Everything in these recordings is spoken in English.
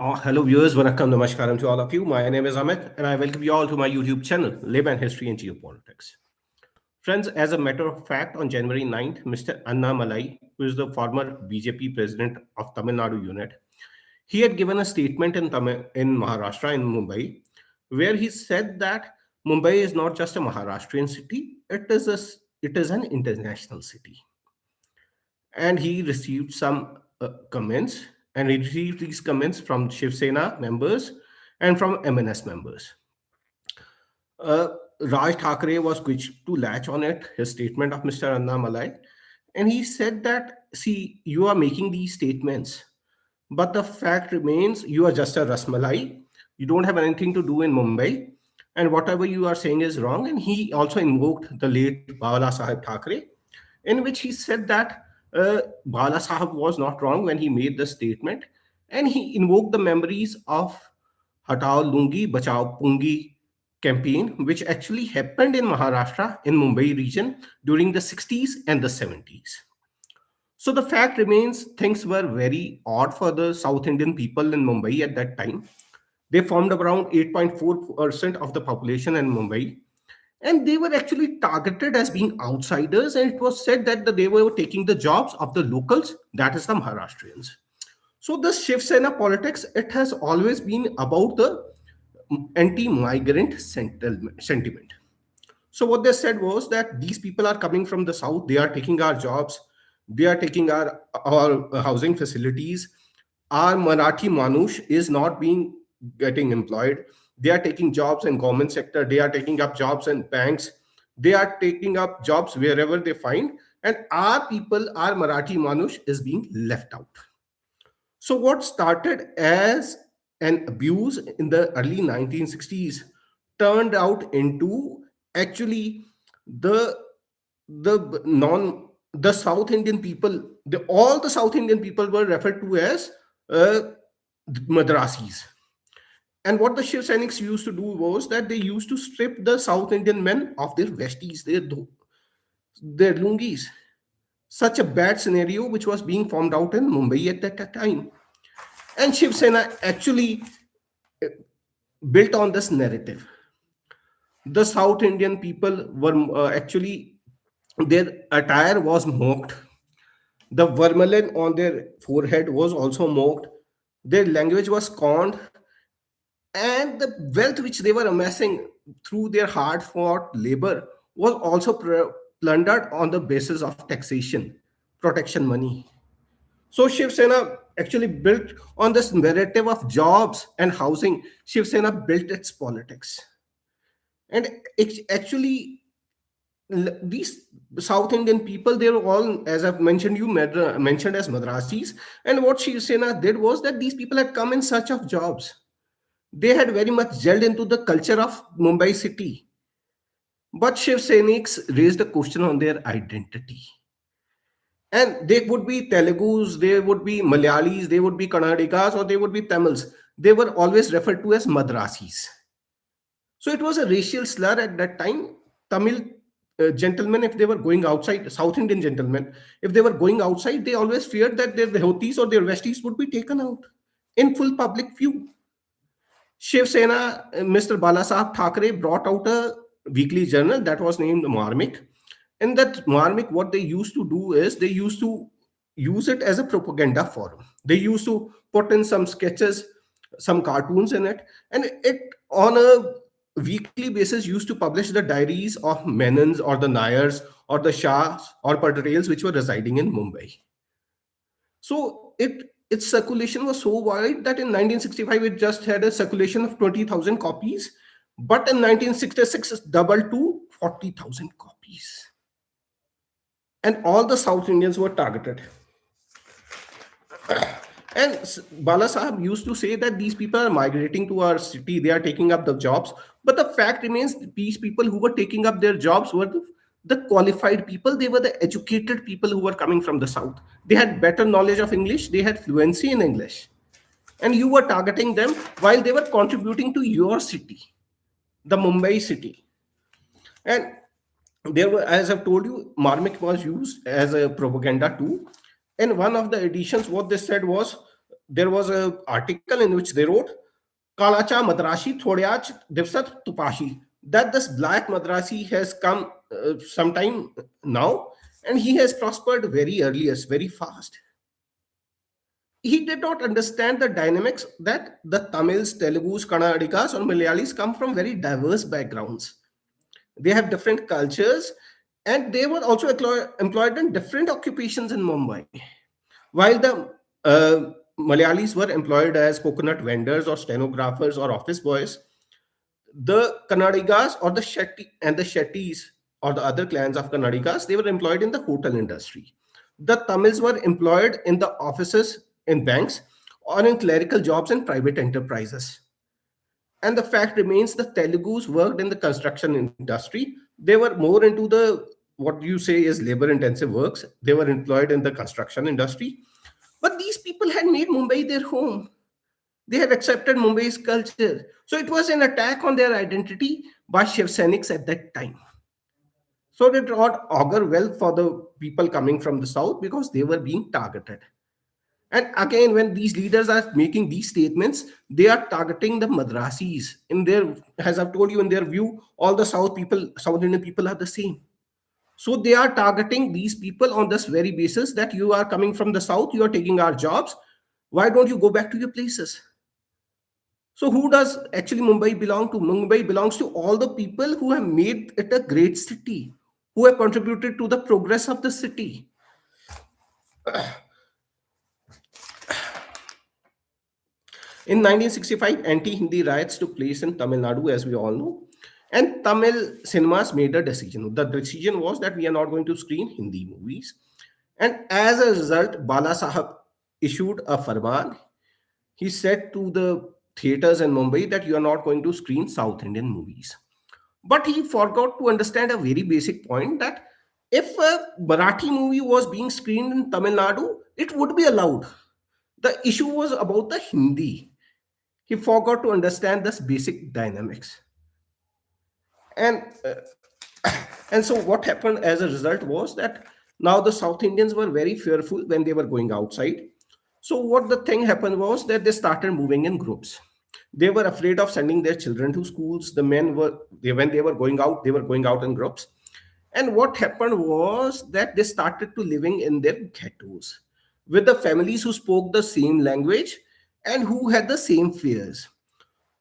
Hello viewers, Vanakkam, Namaskaram to all of you. My name is Amit and I welcome you all to my YouTube channel, Live and History and Geopolitics. Friends, as a matter of fact, on January 9th, Mr. Annamalai, who is the former BJP president of Tamil Nadu unit, he had given a statement in Maharashtra, in Mumbai, where he said that Mumbai is not just a Maharashtrian city, it is an international city. And he received some comments, and he received these comments from Shiv Sena members and from MNS members. Uh, Raj Thackrey was quick to latch on it, his statement of Mr. Annamalai, and he said that, see, you are making these statements, but the fact remains you are just a Rasmalai. You don't have anything to do in Mumbai, and whatever you are saying is wrong. And he also invoked the late Balasaheb Thackrey, in which he said that Balasaheb was not wrong when he made the statement, and he invoked the memories of Hatao Lungi Bajao Pungi campaign, which actually happened in Maharashtra, in Mumbai region during the 60s and the 70s. So the fact remains things were very odd for the South Indian people in Mumbai at that time. They formed around 8.4% of the population in Mumbai, and they were actually targeted as being outsiders, and it was said that they were taking the jobs of the locals, that is the Maharashtrians. So the Shiv Sena politics, it has always been about the anti-migrant sentiment. So what they said was that these people are coming from the south, they are taking our jobs, they are taking our housing facilities. Our Marathi Manush is not being getting employed. They are taking jobs in government sector, they are taking up jobs in banks, they are taking up jobs wherever they find, and our people, our Marathi Manush is being left out. So what started as an abuse in the early 1960s turned out into actually the the South Indian people, all the South Indian people were referred to as uh, Madrasis. And what the Shiv Sainiks used to do was that they used to strip the South Indian men of their vesties, their lungis. Such a bad scenario which was being formed out in Mumbai at that time. And Shiv Sena actually built on this narrative. The South Indian people were actually, their attire was mocked. The vermilion on their forehead was also mocked. Their language was scorned. And the wealth which they were amassing through their hard fought labor was also plundered on the basis of taxation, protection money. So Shiv Sena actually built on this narrative of jobs and housing. Shiv Sena built its politics. And actually, these South Indian people, they were all, as I've mentioned, mentioned as Madrasis. And what Shiv Sena did was that these people had come in search of jobs. They had very much gelled into the culture of Mumbai city. But Shiv Sainiks raised a question on their identity. And they would be Telugus, they would be Malayalis, they would be Kannadigas, or they would be Tamils. They were always referred to as Madrasis. So it was a racial slur at that time. Tamil gentlemen, if they were going outside, South Indian gentlemen, if they were going outside, they always feared that their dhotis or their vesties would be taken out in full public view. Shiv Sena, Mr. Balasaheb Thackrey brought out a weekly journal that was named Marmik. In that Marmik, what they used to do is they used to use it as a propaganda forum. They used to put in some sketches, some cartoons in it, and it on a weekly basis used to publish the diaries of Menons or the Nayars or the Shahs or Patels which were residing in Mumbai. So its circulation was so wide that in 1965 it just had a circulation of 20,000 copies, but in 1966 it doubled to 40,000 copies. And all the South Indians were targeted. And Balasaheb used to say that these people are migrating to our city, they are taking up the jobs. But the fact remains, these people who were taking up their jobs were the qualified people, they were the educated people who were coming from the south. They had better knowledge of English, they had fluency in English. And you were targeting them while they were contributing to your city, the Mumbai city. And there were, as I've told you, Marmik was used as a propaganda tool. In one of the editions, what they said was there was a article in which they wrote, Kalacha Madrasi Thodyach Divsat Tupashi, that this black Madrasi has come sometime now, and he has prospered very earliest, very fast. He did not understand the dynamics that the Tamils, Telugus, Kannadigas, or Malayalis come from very diverse backgrounds. They have different cultures, and they were also employed in different occupations in Mumbai. While the Malayalis were employed as coconut vendors or stenographers or office boys, the Kannadigas or the Shettis or the other clans of Kannadigas, they were employed in the hotel industry. The Tamils were employed in the offices, in banks, or in clerical jobs in private enterprises. And the fact remains the Telugus worked in the construction industry. They were more into the what you say is labor intensive works. They were employed in the construction industry. But these people had made Mumbai their home. They had accepted Mumbai's culture. So it was an attack on their identity by Shiv Seniks at that time. So it did not augur well for the people coming from the south because they were being targeted. And again, when these leaders are making these statements, they are targeting the Madrasis. In their, as I've told you, in their view, all the South people, South Indian people are the same. So they are targeting these people on this very basis that you are coming from the South, you are taking our jobs. Why don't you go back to your places? So who does actually Mumbai belong to? Mumbai belongs to all the people who have made it a great city, who have contributed to the progress of the city. In 1965, anti-Hindi riots took place in Tamil Nadu, as we all know. And Tamil cinemas made a decision. The decision was that we are not going to screen Hindi movies. And as a result, Balasaheb issued a farman. He said to the theaters in Mumbai that you are not going to screen South Indian movies. But he forgot to understand a very basic point, that if a Marathi movie was being screened in Tamil Nadu, it would be allowed. The issue was about the Hindi. He forgot to understand this basic dynamics. And and so what happened as a result was that now the South Indians were very fearful when they were going outside. So what the thing happened was that they started moving in groups. They were afraid of sending their children to schools. The men were when they were going out, they were going out in groups. And what happened was that they started to living in their ghettos with the families who spoke the same language and who had the same fears.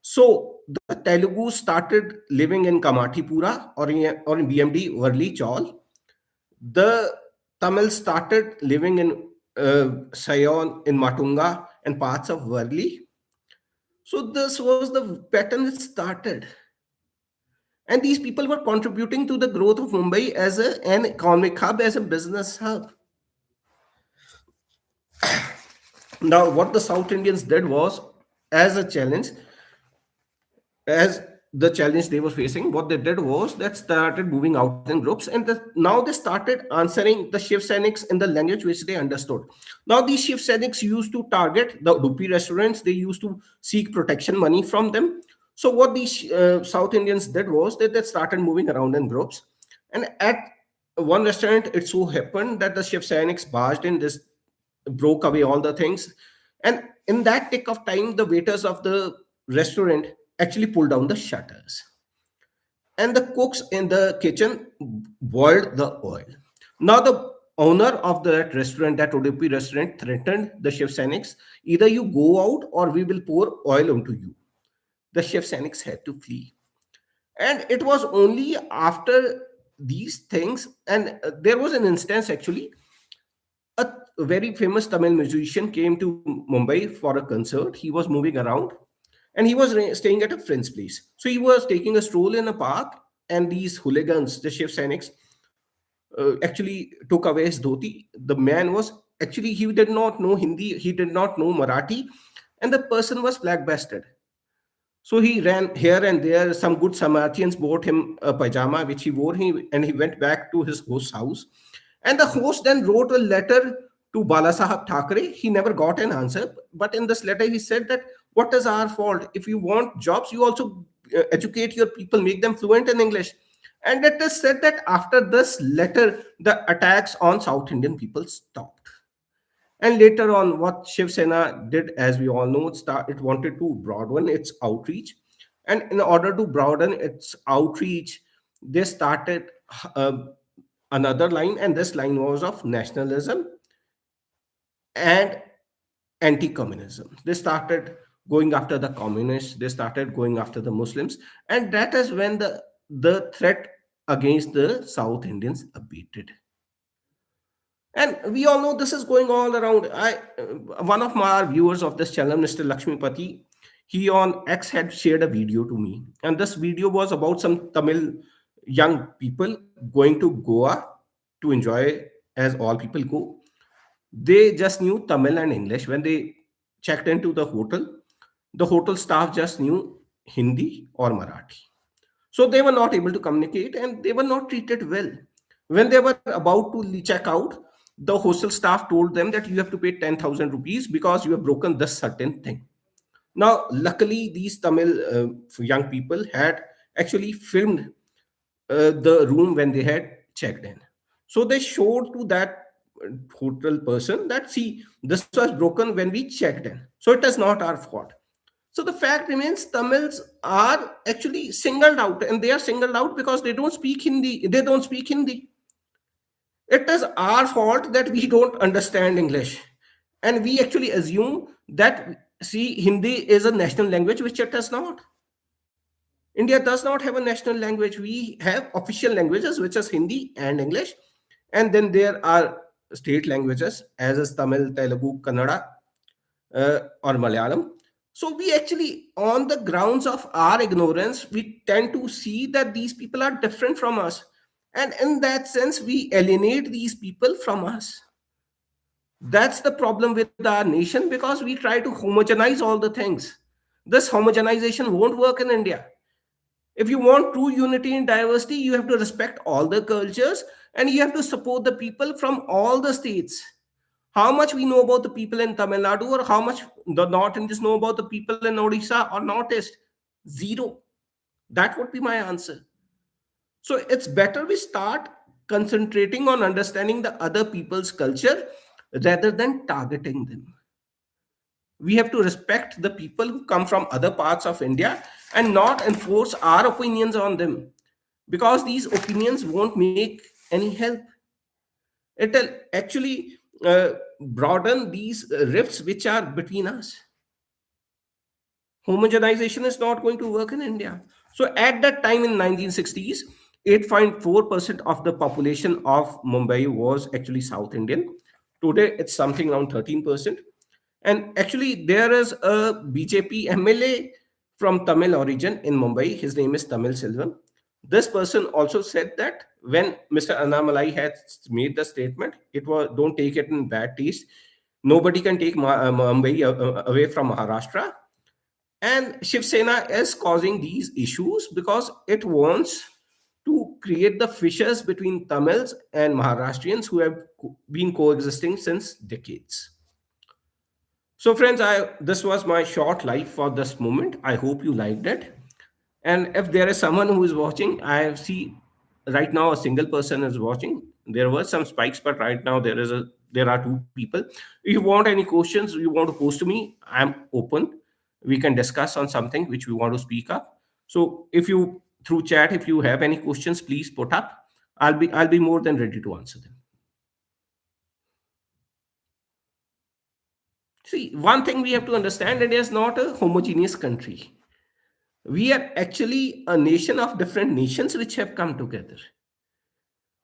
So the Telugu started living in Kamathipura or in BMD Varli Chaul. The Tamils started living in Sayon, in Matunga and parts of Varli. So this was the pattern that started. And these people were contributing to the growth of Mumbai as an economic hub, as a business hub. Now, what the South Indians did was, as a challenge, as the challenge they were facing, what they did was that started moving out in groups, and now they started answering the Shiv Seniks in the language which they understood. Now, these Shiv Seniks used to target the Udupi restaurants. They used to seek protection money from them. So what these South Indians did was that they started moving around in groups. And at one restaurant, it so happened that the Shiv Seniks barged in, this broke away all the things. And in that tick of time, the waiters of the restaurant actually pulled down the shutters. And the cooks in the kitchen boiled the oil. Now, the owner of that restaurant, that Udupi restaurant, threatened the Shiv Seniks, either you go out or we will pour oil onto you. The Shiv Seniks had to flee. And it was only after these things, and there was an instance actually, a very famous Tamil musician came to Mumbai for a concert. He was moving around and he was staying at a friend's place. So he was taking a stroll in a park, and these hooligans, the Shiv Seniks, actually took away his dhoti. The man was actually, he did not know Hindi, he did not know Marathi, and the person was blackbasted. So he ran here and there. Some good Samaritans bought him a pajama, which he wore, and he went back to his host's house. And the host then wrote a letter to Balasaheb Thackrey. He never got an answer. But in this letter, he said that what is our fault? If you want jobs, you also educate your people, make them fluent in English. And it is said that after this letter, the attacks on South Indian people stopped. And later on, what Shiv Sena did, as we all know, it wanted to broaden its outreach. And in order to broaden its outreach, they started uh, another line, and this line was of nationalism and anti-communism. They started going after the communists, they started going after the Muslims, and that is when the threat against the South Indians abated. And we all know this is going all around. One of my viewers of this channel, Mr. Lakshmipati, he on X had shared a video to me, and this video was about some Tamil young people going to Goa to enjoy, as all people go. They just knew Tamil and English. When they checked into the hotel staff just knew Hindi or Marathi. So they were not able to communicate and they were not treated well. When they were about to check out, the hostel staff told them that you have to pay 10,000 rupees because you have broken this certain thing. Now, luckily, these Tamil young people had actually filmed the room when they had checked in. So they showed to that hotel person that, see, this was broken when we checked in. So it is not our fault. So the fact remains Tamils are actually singled out, and they are singled out because they don't speak Hindi. They don't speak Hindi. It is our fault that we don't understand English. And we actually assume that, see, Hindi is a national language, which it is not. India does not have a national language. We have official languages, which is Hindi and English. And then there are state languages, as is Tamil, Telugu, Kannada, or Malayalam. So we actually, on the grounds of our ignorance, we tend to see that these people are different from us. And in that sense, we alienate these people from us. That's the problem with our nation, because we try to homogenize all the things. This homogenization won't work in India. If you want true unity and diversity, you have to respect all the cultures and you have to support the people from all the states. How much we know about the people in Tamil Nadu, or how much the North Indians know about the people in Odisha or Northeast? Zero. That would be my answer. So it's better we start concentrating on understanding the other people's culture rather than targeting them. We have to respect the people who come from other parts of India and not enforce our opinions on them, because these opinions won't make any help. It'll actually broaden these rifts which are between us. Homogenization is not going to work in India. So at that time in 1960s, 8.4% of the population of Mumbai was actually South Indian. Today it's something around 13%. And actually there is a BJP MLA from Tamil origin in Mumbai. His name is Tamil Selvam. This person also said that when Mr. Annamalai had made the statement, it was, don't take it in bad taste. Nobody can take Mumbai away from Maharashtra. And Shiv Sena is causing these issues because it wants to create the fissures between Tamils and Maharashtrians who have been coexisting since decades. So, friends, this was my short life for this moment. I hope you liked it. And if there is someone who is watching, I see right now a single person is watching. There were some spikes, but right now there are two people. If you want any questions you want to post to me, I'm open. We can discuss on something which we want to speak up. So if you, through chat, if you have any questions, please put up. I'll be more than ready to answer them. See, one thing we have to understand, it is not a homogeneous country. We are actually a nation of different nations which have come together.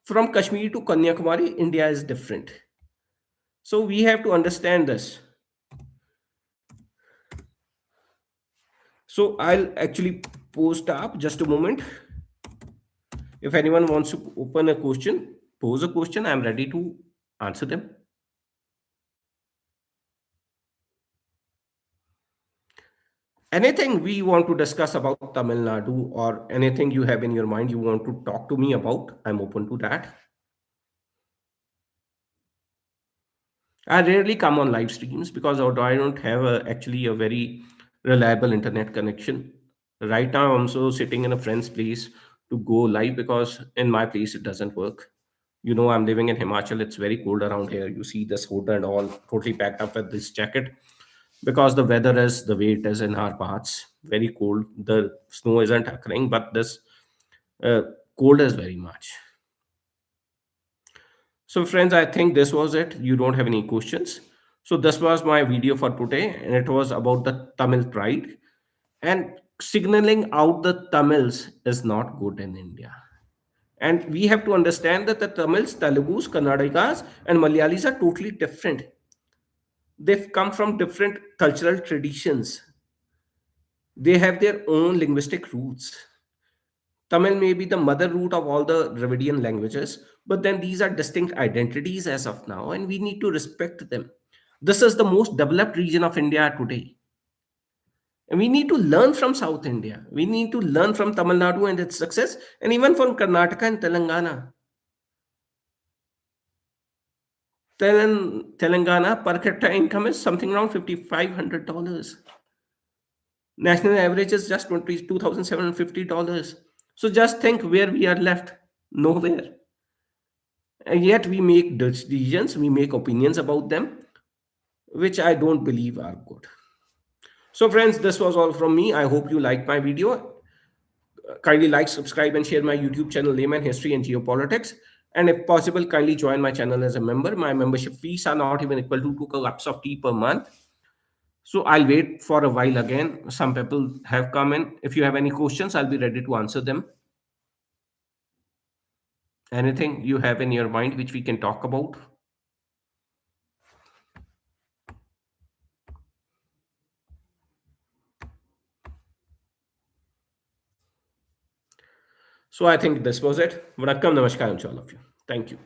From Kashmir to Kanyakumari, India is different. So we have to understand this. So I'll actually post up just a moment. If anyone wants to open a question, pose a question, I'm ready to answer them. Anything we want to discuss about Tamil Nadu, or anything you have in your mind you want to talk to me about, I'm open to that. I rarely come on live streams because I don't have actually a very reliable internet connection. Right now, I'm also sitting in a friend's place to go live because in my place it doesn't work. I'm living in Himachal. It's very cold around here. You see this hood and all totally packed up with this jacket because the weather is the way it is in our parts. Very cold. The snow isn't occurring, but this uh, cold is very much. So, friends, I think this was it. You don't have any questions. So, this was my video for today, and it was about the Tamil pride. And signaling out the Tamils is not good in India. And we have to understand that the Tamils, Telugus, Kannadigas, and Malayalis are totally different. They've come from different cultural traditions. They have their own linguistic roots. Tamil may be the mother root of all the Dravidian languages, but then these are distinct identities as of now, and we need to respect them. This is the most developed region of India today. And we need to learn from South India. We need to learn from Tamil Nadu and its success, and even from Karnataka and Telangana. Telangana per capita income is something around $5,500. National average is just $22,750. So just think where we are left. Nowhere. And yet we make decisions, we make opinions about them, which I don't believe are good. So, friends, this was all from me. I hope you liked my video. Kindly like, subscribe, and share my YouTube channel, Layman History and Geopolitics. And if possible, kindly join my channel as a member. My membership fees are not even equal to 2 cups of tea per month. So I'll wait for a while again. Some people have come in. If you have any questions, I'll be ready to answer them. Anything you have in your mind which we can talk about? So I think this was it. Vanakkam, namaskaram to all of you. Thank you.